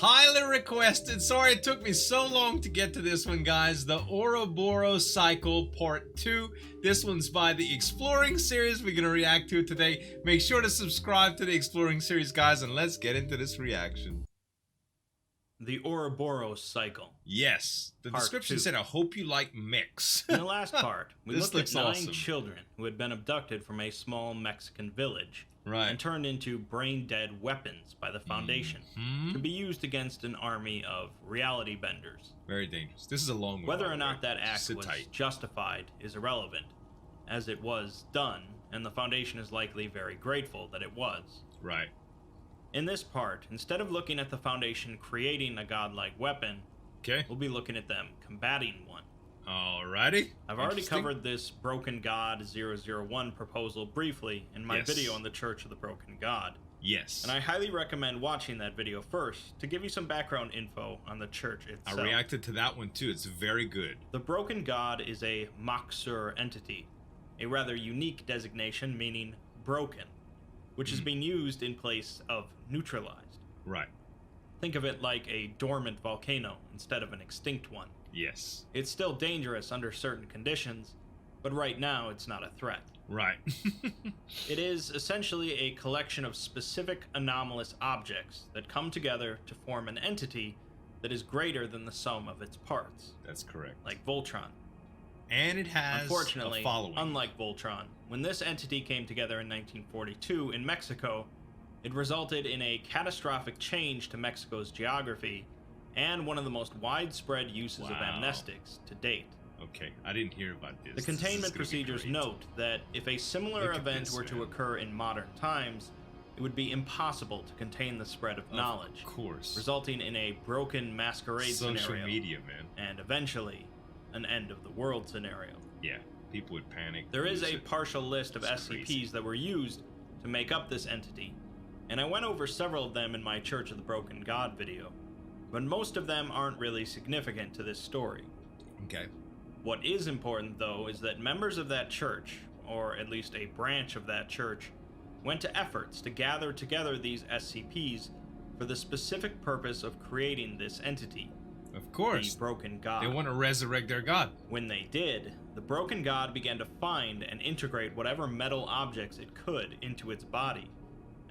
Highly requested. Sorry it took me so long to get to this one, guys. The Ouroboros Cycle Part 2. This one's by the Exploring series. We're going to react to it today. Make sure to subscribe to the Exploring series, guys, and let's get into this reaction. The Ouroboros Cycle. Yes. The description said, I hope you like mix. In the last part, we looked at 9 awesome. children who had been abducted from a small Mexican village. Right. And turned into brain-dead weapons by the Foundation to be used against an army of reality benders. Very dangerous. This is a long one. Whether or not that act was justified is irrelevant, as it was done, and the Foundation is likely very grateful that it was. Right. In this part, instead of looking at the Foundation creating a godlike weapon, we'll be looking at them combating one. Alrighty. I've already covered this Broken God 001 proposal briefly in my video on the Church of the Broken God. Yes. And I highly recommend watching that video first to give you some background info on the church itself. I reacted to that one too. It's very good. The Broken God is a Maksur entity, a rather unique designation meaning broken, which has been used in place of neutralized. Right. Think of it like a dormant volcano instead of an extinct one. Yes. It's still dangerous under certain conditions, but right now it's not a threat. Right. It is essentially a collection of specific anomalous objects that come together to form an entity that is greater than the sum of its parts. That's correct. Like Voltron. And it has Unfortunately, a following. Unlike Voltron, when this entity came together in 1942 in Mexico, it resulted in a catastrophic change to Mexico's geography and one of the most widespread uses of amnestics to date. Okay, I didn't hear about this. The containment procedures note that if a similar event were to occur in modern times, it would be impossible to contain the spread of knowledge. Of course. Resulting in a broken masquerade scenario. Social media, man. And eventually, an end of the world scenario. Yeah, people would panic. There is a partial list of SCPs that were used to make up this entity, and I went over several of them in my Church of the Broken God video. But most of them aren't really significant to this story. Okay. What is important, though, is that members of that church, or at least a branch of that church, went to efforts to gather together these SCPs for the specific purpose of creating this entity. Of course. The Broken God. They want to resurrect their god. When they did, the Broken God began to find and integrate whatever metal objects it could into its body,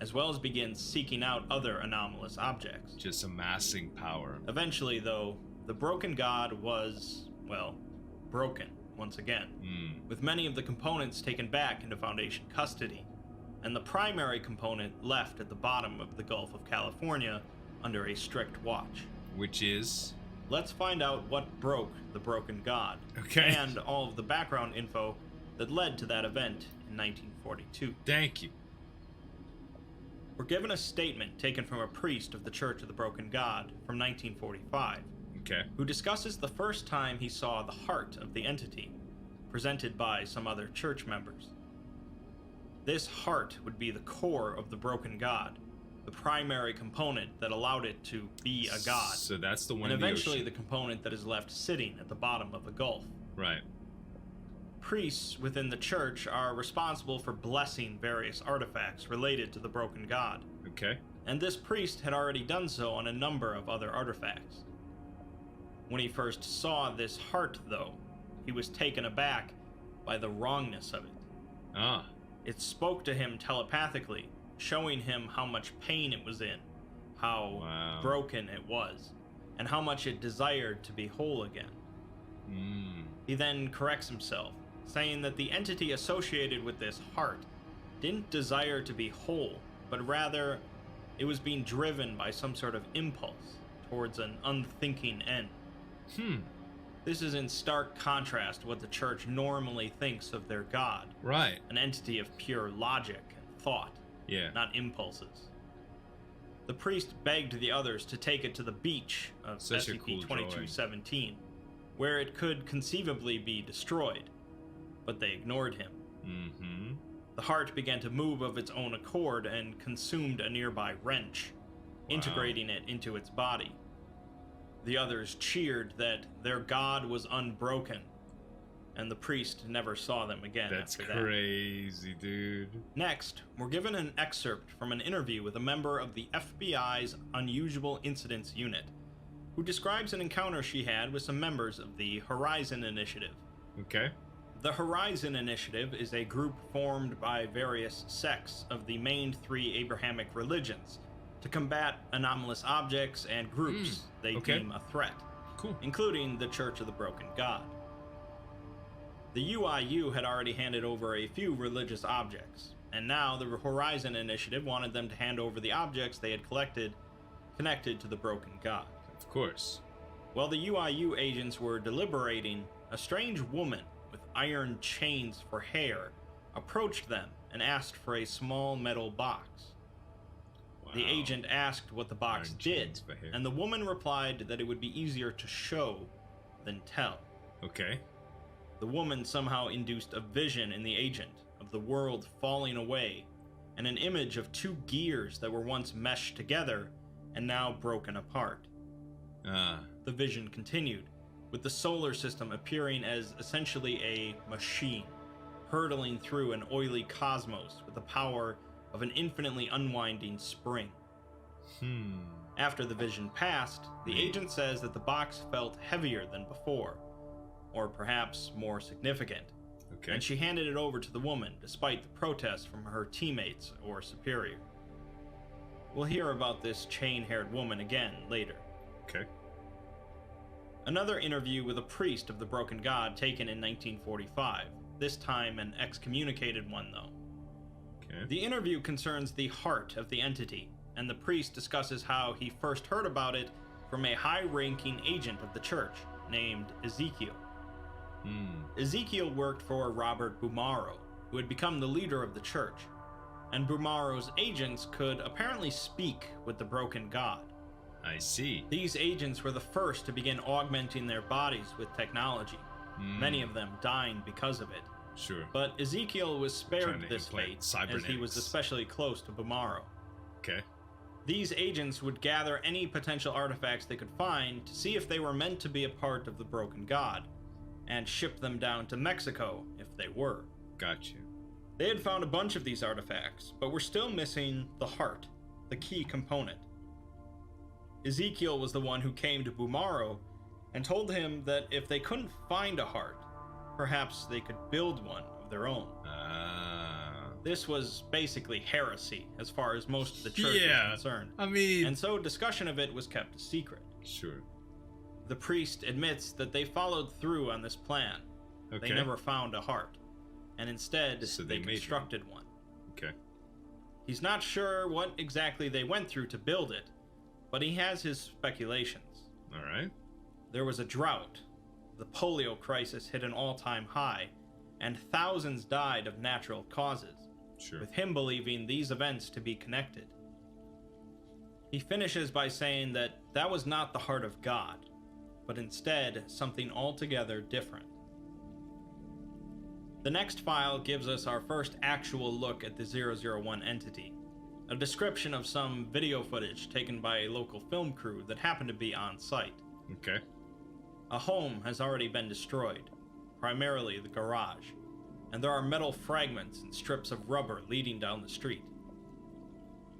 as well as begin seeking out other anomalous objects. Just amassing power. Eventually, though, the Broken God was, well, broken once again, with many of the components taken back into Foundation custody, and the primary component left at the bottom of the Gulf of California under a strict watch. Which is? Let's find out what broke the Broken God, and all of the background info that led to that event in 1942. Thank you. We're given a statement taken from a priest of the Church of the Broken God from 1945, who discusses the first time he saw the heart of the entity, presented by some other church members. This heart would be the core of the Broken God, the primary component that allowed it to be a god. So that's the one and in the eventually ocean. the component that is left sitting at the bottom of the Gulf. Right. Priests within the church are responsible for blessing various artifacts related to the Broken God. And this priest had already done so on a number of other artifacts. When he first saw this heart, though, he was taken aback by the wrongness of it. It spoke to him telepathically, showing him how much pain it was in, how broken it was, and how much it desired to be whole again. He then corrects himself, saying that the entity associated with this heart didn't desire to be whole, but rather it was being driven by some sort of impulse towards an unthinking end. This is in stark contrast to what the church normally thinks of their god. Right. An entity of pure logic and thought, not impulses. The priest begged the others to take it to the beach of SCP-2217, where it could conceivably be destroyed, but they ignored him. The heart began to move of its own accord and consumed a nearby wrench, integrating it into its body. The others cheered that their god was unbroken, and the priest never saw them again. That's after that. crazy, dude. Next, we're given an excerpt from an interview with a member of the FBI's Unusual Incidents Unit, who describes an encounter she had with some members of the Horizon Initiative. Okay. The Horizon Initiative is a group formed by various sects of the main 3 Abrahamic religions to combat anomalous objects and groups they deem a threat, including the Church of the Broken God. The UIU had already handed over a few religious objects, and now the Horizon Initiative wanted them to hand over the objects they had collected connected to the Broken God. Of course. While the UIU agents were deliberating, a strange woman with iron chains for hair approached them and asked for a small metal box. Wow. The agent asked what the box did, and the woman replied that it would be easier to show than tell. Okay. The woman somehow induced a vision in the agent of the world falling away, and an image of 2 gears that were once meshed together and now broken apart. The vision continued, with the solar system appearing as essentially a machine, hurtling through an oily cosmos with the power of an infinitely unwinding spring. After the vision passed, the agent says that the box felt heavier than before, or perhaps more significant, and she handed it over to the woman despite the protests from her teammates or superior. We'll hear about this chain-haired woman again later. Okay. Another interview with a priest of the Broken God taken in 1945, this time an excommunicated one though. Okay. The interview concerns the heart of the entity, and the priest discusses how he first heard about it from a high-ranking agent of the church named Ezekiel. Ezekiel worked for Robert Bumaro, who had become the leader of the church, and Bumaro's agents could apparently speak with the Broken God. I see. These agents were the first to begin augmenting their bodies with technology, many of them dying because of it. Sure. But Ezekiel was spared this fate, as he was especially close to Bumaro. Okay. These agents would gather any potential artifacts they could find to see if they were meant to be a part of the Broken God, and ship them down to Mexico if they were. Gotcha. They had found a bunch of these artifacts, but were still missing the heart, the key component. Ezekiel was the one who came to Bumaro and told him that if they couldn't find a heart, perhaps they could build one of their own. This was basically heresy as far as most of the church was concerned. I mean... And so discussion of it was kept a secret. Sure. The priest admits that they followed through on this plan. Okay. They never found a heart, and instead they constructed one. Okay. He's not sure what exactly they went through to build it, but he has his speculations. All right. There was a drought. The polio crisis hit an all-time high, and thousands died of natural causes, with him believing these events to be connected. He finishes by saying that that was not the heart of God, but instead something altogether different. The next file gives us our first actual look at the 001 entity, a description of some video footage taken by a local film crew that happened to be on site. Okay. A home has already been destroyed, primarily the garage, and there are metal fragments and strips of rubber leading down the street.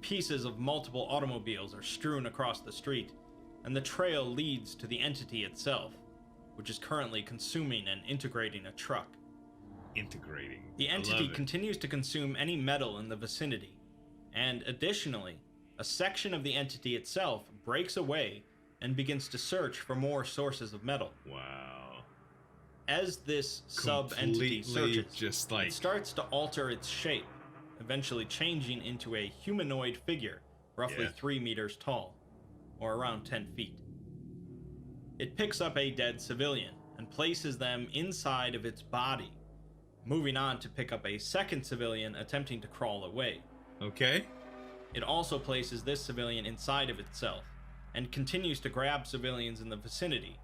Pieces of multiple automobiles are strewn across the street, and the trail leads to the entity itself, which is currently consuming and integrating a truck. The entity continues to consume any metal in the vicinity, and additionally, a section of the entity itself breaks away and begins to search for more sources of metal. Wow. As this sub-entity searches, it starts to alter its shape, eventually changing into a humanoid figure, roughly 3 meters tall, or around 10 feet. It picks up a dead civilian and places them inside of its body, moving on to pick up a second civilian attempting to crawl away. Okay. It also places this civilian inside of itself, and continues to grab civilians in the vicinity,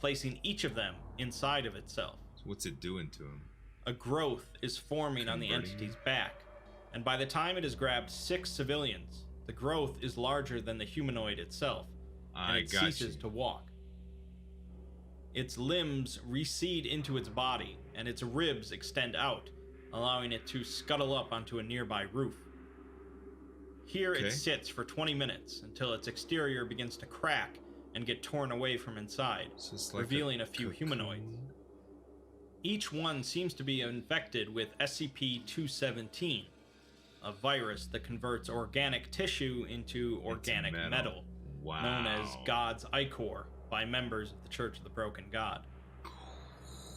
placing each of them inside of itself. So what's it doing to him? A growth is forming on the entity's back, and by the time it has grabbed 6 civilians, the growth is larger than the humanoid itself, and it ceases to walk. Its limbs recede into its body, and its ribs extend out, allowing it to scuttle up onto a nearby roof. Here it sits for 20 minutes until its exterior begins to crack and get torn away from inside, revealing a few humanoids. Each one seems to be infected with SCP-017, a virus that converts organic tissue into organic metal, known as God's Ichor by members of the Church of the Broken God.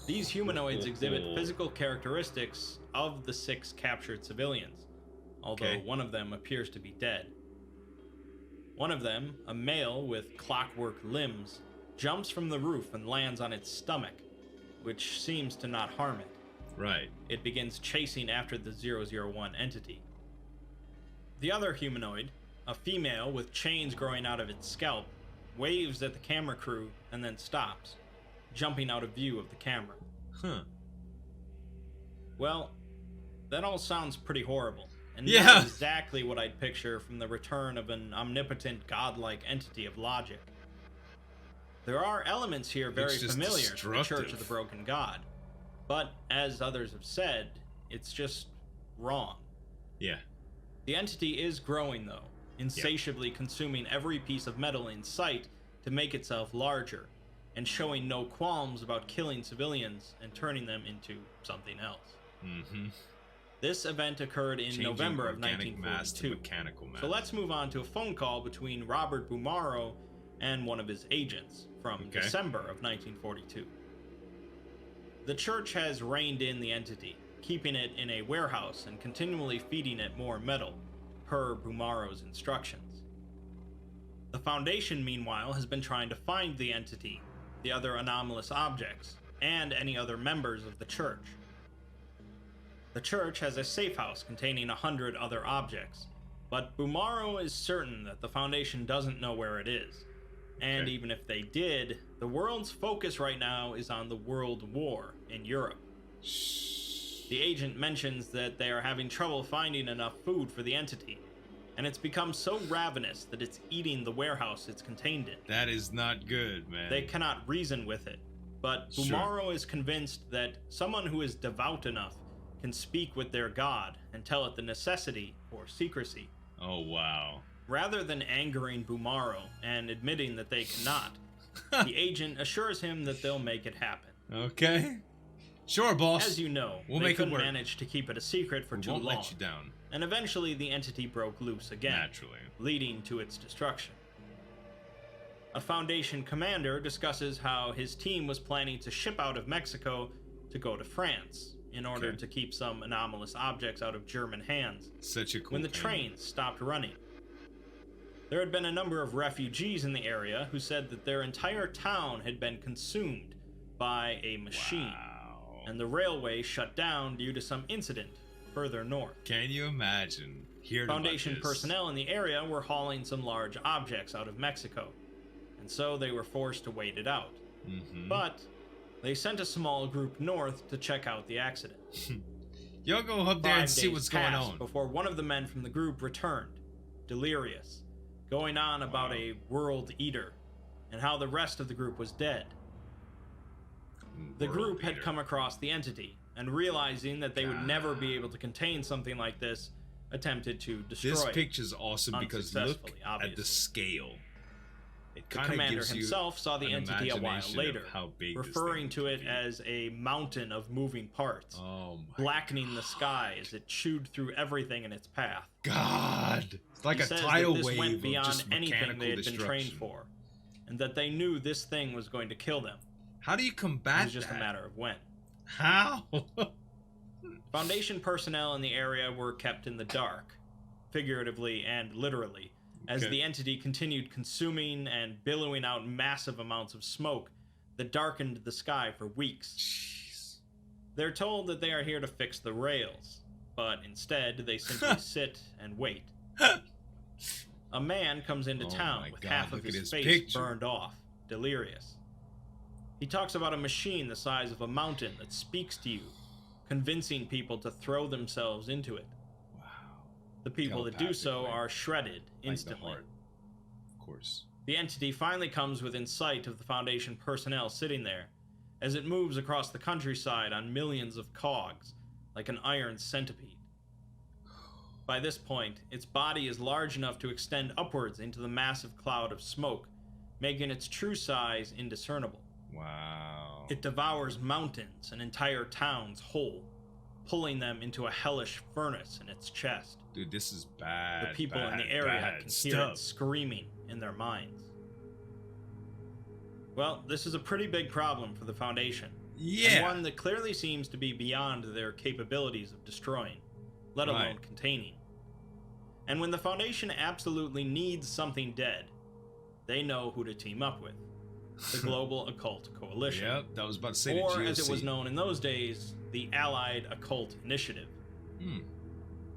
These humanoids exhibit physical characteristics of the 6 captured civilians, although one of them appears to be dead. One of them, a male with clockwork limbs, jumps from the roof and lands on its stomach, which seems to not harm it. Right. It begins chasing after the 001 entity. The other humanoid, a female with chains growing out of its scalp, waves at the camera crew and then stops, jumping out of view of the camera. Well, that all sounds pretty horrible, and not exactly what I'd picture from the return of an omnipotent godlike entity of logic. There are elements here very familiar to the Church of the Broken God, but as others have said, it's just wrong. Yeah. The entity is growing, though, insatiably consuming every piece of metal in sight to make itself larger, and showing no qualms about killing civilians and turning them into something else. This event occurred in November of 1942. So let's move on to a phone call between Robert Bumaro and one of his agents from December of 1942. The church has reined in the entity, keeping it in a warehouse and continually feeding it more metal, per Bumaro's instructions. The Foundation, meanwhile, has been trying to find the entity, the other anomalous objects, and any other members of the church. The church has a safe house containing 100 other objects, but Bumaro is certain that the Foundation doesn't know where it is. And even if they did, the world's focus right now is on the World War in Europe. The agent mentions that they are having trouble finding enough food for the entity, and it's become so ravenous that it's eating the warehouse it's contained in. That is not good, man. They cannot reason with it, but Bumaro is convinced that someone who is devout enough can speak with their god and tell it the necessity for secrecy. Oh, wow. Rather than angering Bumaro and admitting that they cannot, the agent assures him that they'll make it happen. Okay. Sure, boss. As you know, they couldn't manage to keep it a secret for too long. Won't let you down. And eventually the entity broke loose again, naturally, leading to its destruction. A Foundation commander discusses how his team was planning to ship out of Mexico to go to France in order to keep some anomalous objects out of German hands. Such a cool when the trains stopped running. There had been a number of refugees in the area who said that their entire town had been consumed by a machine, and the railway shut down due to some incident further north. Can you imagine? Foundation personnel in the area were hauling some large objects out of Mexico, and so they were forced to wait it out. But they sent a small group north to check out the accident. Y'all go up there and see what's going on. Before one of the men from the group returned, delirious, going on about a world eater and how the rest of the group was dead. The group had come across the entity, and realizing that they would never be able to contain something like this, attempted to destroy it. This picture's awesome because look at the scale. The commander himself saw the entity a while later, referring to it as a mountain of moving parts, blackening the sky as it chewed through everything in its path. God! It's like a tidal wave of just mechanical destruction. He says that this went beyond anything they had been trained for, and that they knew this thing was going to kill them. How do you combat that? It was just a matter of when. How? Foundation personnel in the area were kept in the dark, figuratively and literally, as the entity continued consuming and billowing out massive amounts of smoke that darkened the sky for weeks. Jeez. They're told that they are here to fix the rails, but instead they simply sit and wait. A man comes into town with half of his face burned off, delirious. He talks about a machine the size of a mountain that speaks to you, convincing people to throw themselves into it. The people that do so are shredded instantly. Of course. The entity finally comes within sight of the Foundation personnel sitting there, as it moves across the countryside on millions of cogs, like an iron centipede. By this point, its body is large enough to extend upwards into the massive cloud of smoke, making its true size indiscernible. Wow. It devours mountains and entire towns whole, pulling them into a hellish furnace in its chest. Dude, this is bad. The people in the area can hear it screaming in their minds. Well, this is a pretty big problem for the Foundation. Yeah. And one that clearly seems to be beyond their capabilities of destroying, let alone containing. And when the Foundation absolutely needs something dead, they know who to team up with. The Global Occult Coalition. Yep, that was about to say the or, GOC. as it was known in those days, the Allied Occult Initiative.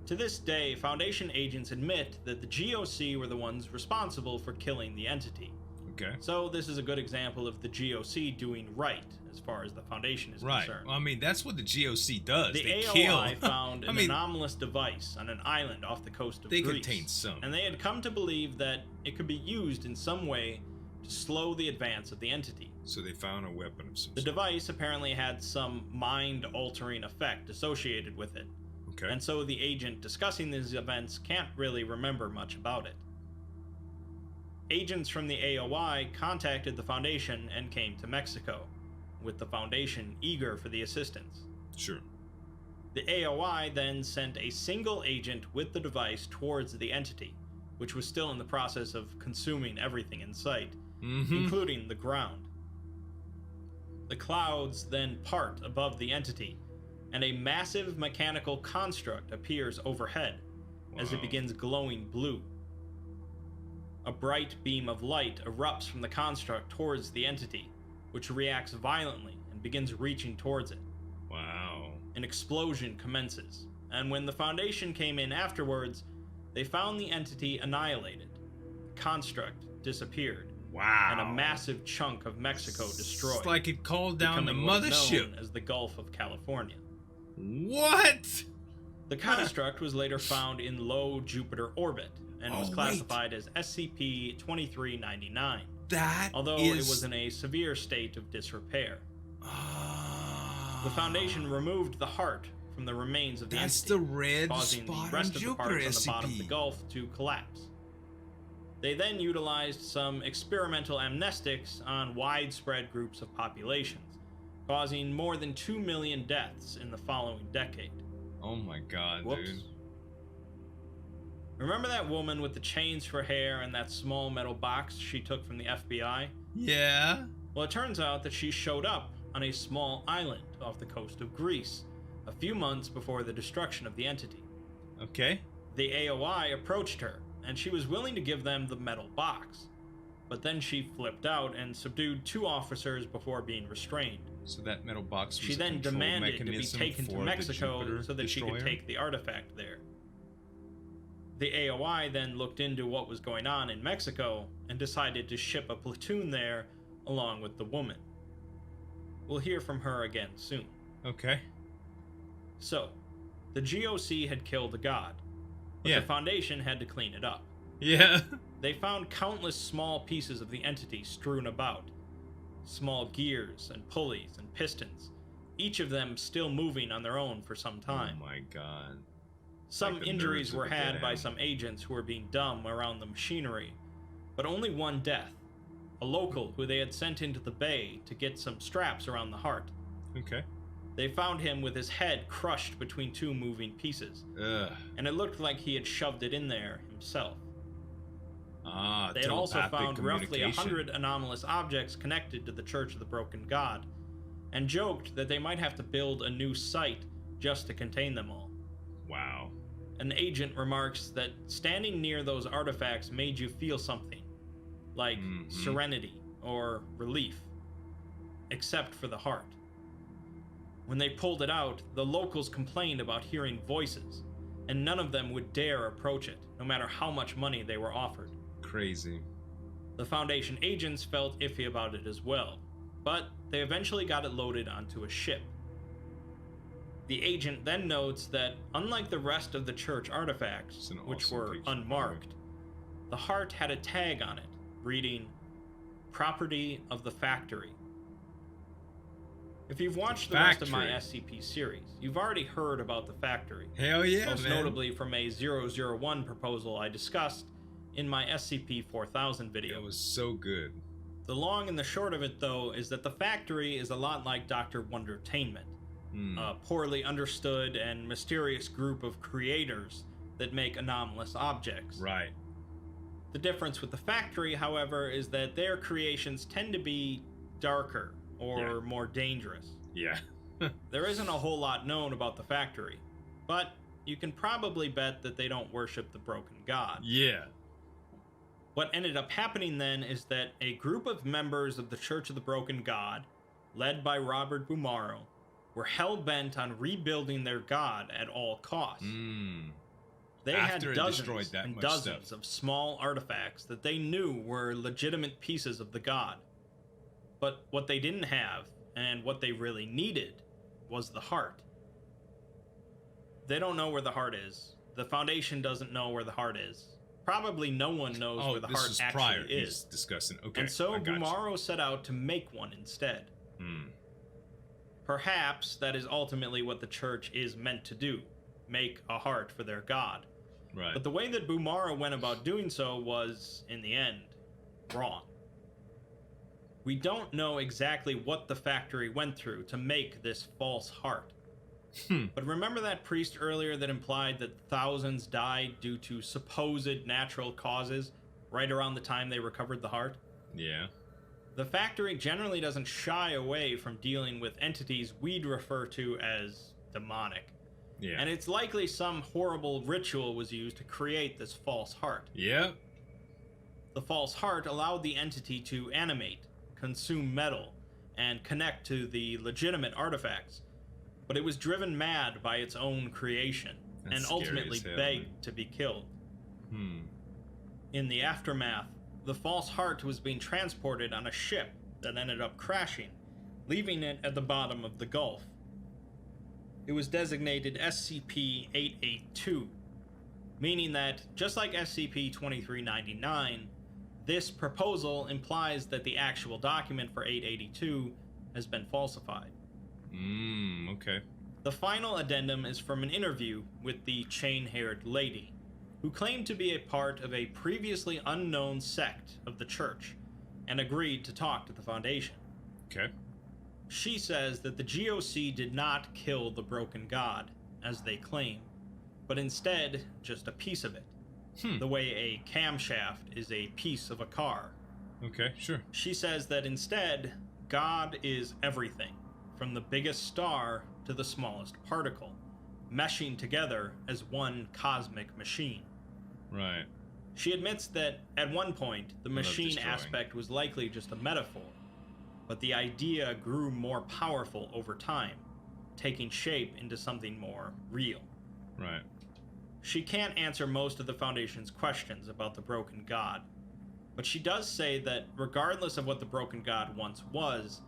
To this day, Foundation agents admit that the GOC were the ones responsible for killing the entity. Okay. So this is a good example of the GOC doing right, as far as the Foundation is concerned. Well, I mean, that's what the GOC does. The they AOI kill. found an anomalous device on an island off the coast of They Greece. contain some. And they had come to believe that it could be used in some way to slow the advance of the entity. So they found a weapon of some The sort. device apparently had some mind-altering effect associated with it. Okay. And so the agent discussing these events can't really remember much about it. Agents from the AOI contacted the Foundation and came to Mexico, with the Foundation eager for the assistance. Sure. The AOI then sent a single agent with the device towards the entity, which was still in the process of consuming everything in sight, including the ground. The clouds then part above the entity, and a massive mechanical construct appears overhead as it begins glowing blue. A bright beam of light erupts from the construct towards the entity, which reacts violently and begins reaching towards it. Wow. An explosion commences, and when the Foundation came in afterwards, they found the entity annihilated. The construct disappeared. Wow. And a massive chunk of Mexico destroyed. It's like it called down the becoming what mothership. known as the Gulf of California. What? The construct was later found in low Jupiter orbit and was classified as SCP-2399. Although it was in a severe state of disrepair. The Foundation removed the heart from the remains of the entity, That's the red causing spot the rest on of the Jupiter, parts on the bottom of the SCP. Gulf to collapse. They then utilized some experimental amnestics on widespread groups of populations, causing more than 2 million deaths in the following decade. Oh my god, Whoops. dude. Remember that woman with the chains for hair and that small metal box she took from the FBI? Yeah? Well, it turns out that she showed up on a small island off the coast of Greece a few months before the destruction of the entity. Okay. The AOI approached her, and she was willing to give them the metal box. But then she flipped out and subdued 2 officers before being restrained. So that metal box was She a then control demanded to be mechanism taken to for the Mexico Jupiter so that she destroyer? could take the artifact there. The AOI then looked into what was going on in Mexico and decided to ship a platoon there along with the woman. We'll hear from her again soon. Okay. So, the GOC had killed the god, but the Foundation had to clean it up. Yeah. They found countless small pieces of the entity strewn about. Small gears and pulleys and pistons, each of them still moving on their own for some time. Oh my god. Some Like the injuries nerves of were a dead had by animal. some agents who were being dumb around the machinery, but only one death. A local who they had sent into the bay to get some straps around the heart. Okay. They found him with his head crushed between 2 moving pieces, Ugh. and it looked like he had shoved it in there himself. Ah, They had also telepathic found roughly communication. 100 anomalous objects connected to the Church of the Broken God, and joked that they might have to build a new site just to contain them all. Wow. An agent remarks that standing near those artifacts made you feel something, like serenity or relief, except for the heart. When they pulled it out, the locals complained about hearing voices, and none of them would dare approach it, no matter how much money they were offered. Crazy. The Foundation agents felt iffy about it as well, but they eventually got it loaded onto a ship. The agent then notes that, unlike the rest of the church artifacts, which were unmarked, the heart had a tag on it reading Property of the Factory. If you've watched the rest of my SCP series, you've already heard about the Factory. Hell yeah, most notably from a 001 proposal I discussed in my SCP-4000 video. It was so good. The long and the short of it, though, is that the Factory is a lot like Dr. Wondertainment, a poorly understood and mysterious group of creators that make anomalous objects. Right. The difference with the Factory, however, is that their creations tend to be darker or more dangerous. Yeah. There isn't a whole lot known about the Factory, but you can probably bet that they don't worship the broken god. Yeah. What ended up happening then is that a group of members of the Church of the Broken God, led by Robert Bumaro, were hell-bent on rebuilding their god at all costs. They had dozens and dozens of small artifacts that they knew were legitimate pieces of the god. But what they didn't have, and what they really needed, was the heart. They don't know where the heart is. The Foundation doesn't know where the heart is. Probably no one knows where the heart actually is. He's discussing. Okay, and so Bumaro set out to make one instead. Perhaps that is ultimately what the church is meant to do, make a heart for their god. Right. But the way that Bumaro went about doing so was, in the end, wrong. We don't know exactly what the Factory went through to make this false heart. But remember that priest earlier that implied that thousands died due to supposed natural causes right around the time they recovered the heart? Yeah. The Factory generally doesn't shy away from dealing with entities we'd refer to as demonic. Yeah. And it's likely some horrible ritual was used to create this false heart. Yeah. The false heart allowed the entity to animate, consume metal, and connect to the legitimate artifacts. But it was driven mad by its own creation, and ultimately begged to be killed. In the aftermath, the false heart was being transported on a ship that ended up crashing, leaving it at the bottom of the Gulf. It was designated SCP-882, meaning that, just like SCP-2399, this proposal implies that the actual document for 882 has been falsified. Okay. The final addendum is from an interview with the chain-haired lady, who claimed to be a part of a previously unknown sect of the church, and agreed to talk to the Foundation. Okay. She says that the GOC did not kill the broken god, as they claim, but instead just a piece of it, the way a camshaft is a piece of a car. Okay, sure. She says that instead, God is everything, from the biggest star to the smallest particle, meshing together as one cosmic machine. Right. She admits that, at one point, the machine aspect was likely just a metaphor, but the idea grew more powerful over time, taking shape into something more real. Right. She can't answer most of the Foundation's questions about the broken god, but she does say that regardless of what the broken god once was,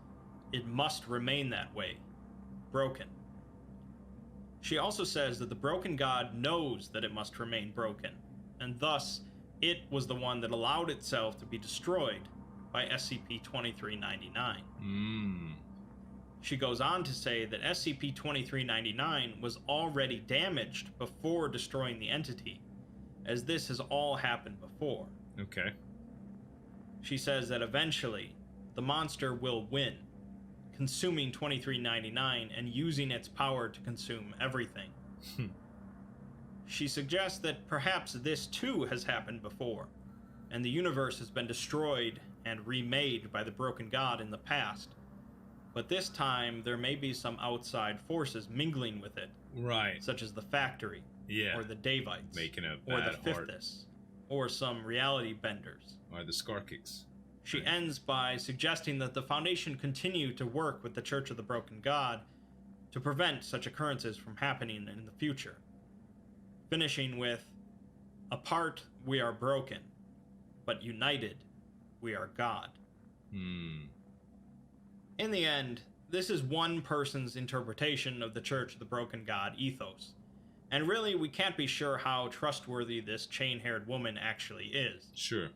it must remain that way, broken. She also says that the broken god knows that it must remain broken, and thus it was the one that allowed itself to be destroyed by SCP-2399. She goes on to say that SCP-2399 was already damaged before destroying the entity, as this has all happened before. Okay. She says that eventually, the monster will win, consuming 2399 and using its power to consume everything. She suggests that perhaps this too has happened before, and the universe has been destroyed and remade by the broken god in the past. But this time, there may be some outside forces mingling with it. Right. Such as the Factory, yeah, or the Davites, making a or bad the art. Fifthus, or some reality benders. Or the Skarkicks. She ends by suggesting that the Foundation continue to work with the Church of the Broken God to prevent such occurrences from happening in the future. Finishing with, apart we are broken, but united we are God. In the end, this is one person's interpretation of the Church of the Broken God ethos, and really we can't be sure how trustworthy this chain-haired woman actually is. Sure.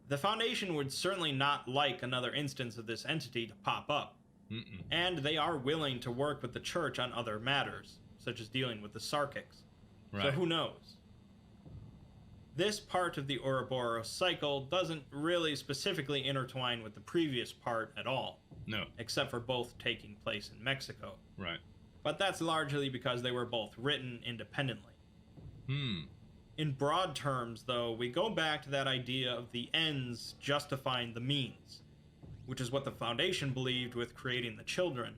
The Foundation would certainly not like another instance of this entity to pop up, and they are willing to work with the Church on other matters, such as dealing with the Sarkics. Right. So who knows? This part of the Ouroboros cycle doesn't really specifically intertwine with the previous part at all. No. Except for both taking place in Mexico. Right. But that's largely because they were both written independently. In broad terms, though, we go back to that idea of the ends justifying the means, which is what the Foundation believed with creating the children,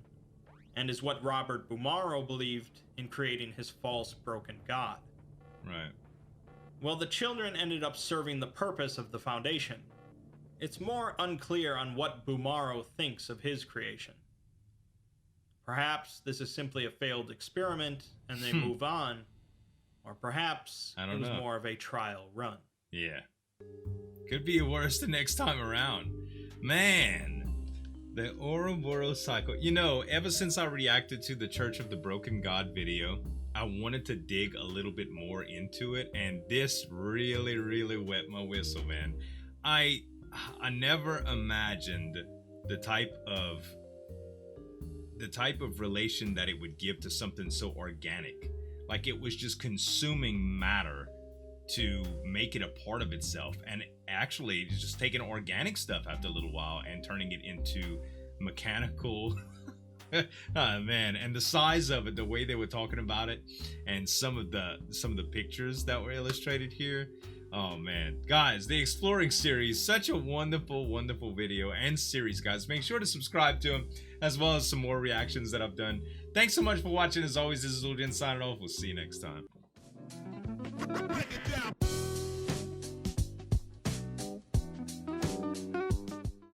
and is what Robert Bumaro believed in creating his false broken god. Right. Well, the children ended up serving the purpose of the Foundation. It's more unclear on what Bumaro thinks of his creation. Perhaps this is simply a failed experiment and they move on, or perhaps it was more of a trial run. Yeah. Could be worse the next time around. Man, the Ouroboros cycle. You know, ever since I reacted to the Church of the Broken God video, I wanted to dig a little bit more into it, and this really wet my whistle, man. I never imagined the type of relation that it would give to something so organic. Like, it was just consuming matter to make it a part of itself, and actually just taking organic stuff after a little while and turning it into mechanical. Oh man, and the size of it, the way they were talking about it, and some of the pictures that were illustrated here. Oh man, guys, the Exploring series, such a wonderful video and series, guys. Make sure to subscribe to them, as well as some more reactions that I've done. Thanks so much for watching. As always, this is Zueljin signing off. We'll see you next time.